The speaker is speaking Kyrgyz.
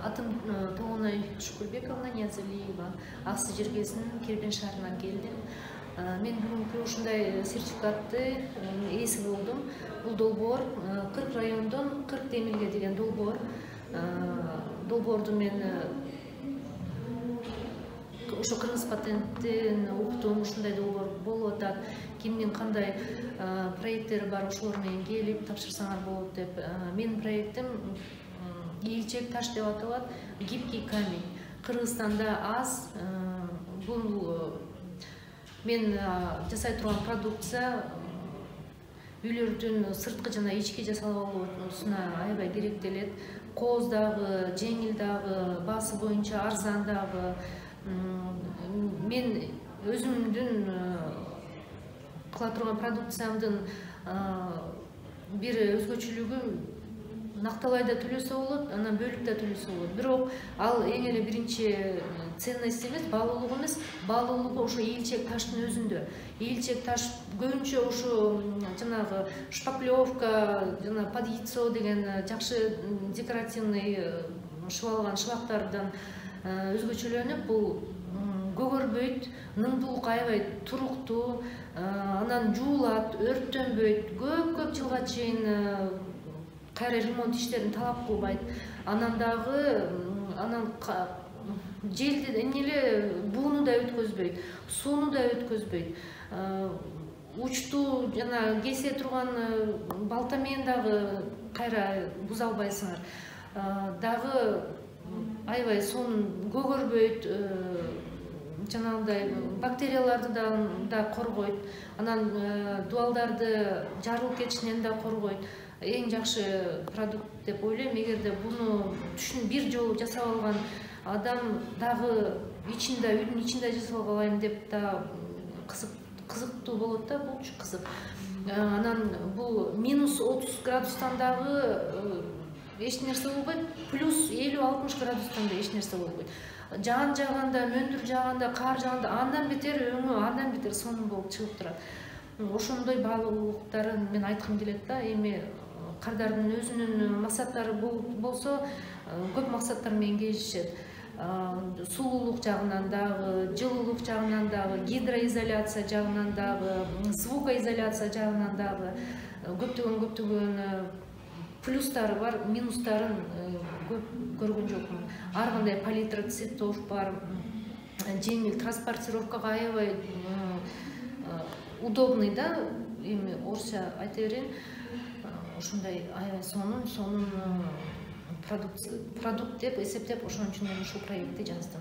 Атым Тоонай Шукурбековна Ниязалиева, Аксы Жергесинин Кербен шаарынан келдим. Мен бүгүнкү ушундай сертификатты ээси болдум. Бул долбоор 40 райондон 40 Демилге деген долбоор. Долбоорду мен ошо кыргыз патенттин уктум, ушундай долбоор болуп атат. Кимдин кандай проекттери бар, ошолор менен келип тапшырсаңар болот деп. Менин проектим ийилчек таш деп аталат, гибкий камень. Кыргызстанда аз. Бул мен жасай турган продукция үйлөрдүн сырткы жана ички жасалып алуусуна аябай керектелет. Кооз дагы, жеңил дагы, баасы боюнча арзан дагы. Мен өзүмдүн кыла турган продукциямдын бир өзгөчөлүгү накталай да төлөсө болот, анан бөлүп да төлөсө болот. Бирок ал эң эле биринчи ценность эмес, баалуулук эмес, баалуулугу ошо ийилчек таштын өзүндө. Ийилчек таш көбүнчө ошо жанагы шпаклевка, жана под яйцо деген жакшы декоративный шыбалган шыбактардан өзгөчөлөнүп, бул көгөрбөйт, нымдуулук аябай туруктуу, анан жуулат, өрттөнбөйт, көп жылга чейин кайра ремонт иштерин талап кылбайт. Анан дагы желди эмнеле бууну да өткөзбөйт, сууну да өткөзбөйт. Учту жана кесе турган балта менен дагы кайра буза албайсыңар. Дагы аябай сонун көгөрбөйт, жанагындай бактерияларды да коргойт. Анан дуалдарды жарылып кетишинен да коргойт. Эң жакшы продукт деп ойлойм. Эгерде буну бир жолу жасап алган адам дагы үйдүн ичинде жасап алайын деп да кызыктуу болот да, булчу кызык. Анан бул минус 30 градустан дагы эч нерсе болбойт, плюс 50-60 градустан да эч нерсе болбойт. Жаан жааганда, мөндүр жааганда, кар жааганда андан бетер өңү, андан бетер сонун болуп чыгып турат. Ошондой баалуулуктарын мен айткым келет да. Эми кардардын өзүнүн максаттары болсо, көп максаттар менен келишет. Сулуулук жагынан дагы, жылуулук жагынан дагы, гидроизоляция жагынан дагы, звукоизоляция жагынан дагы көптөгөн плюстары бар, минустарын көп көргөн жокмун. Ар кандай палитра цветов бар, жеңил транспортировкага аябай удобный да, эми орусча айта берейин. Ушундай аябай сонун продукт деп эсептеп, ошон үчүн мен ушул проектти жаздым.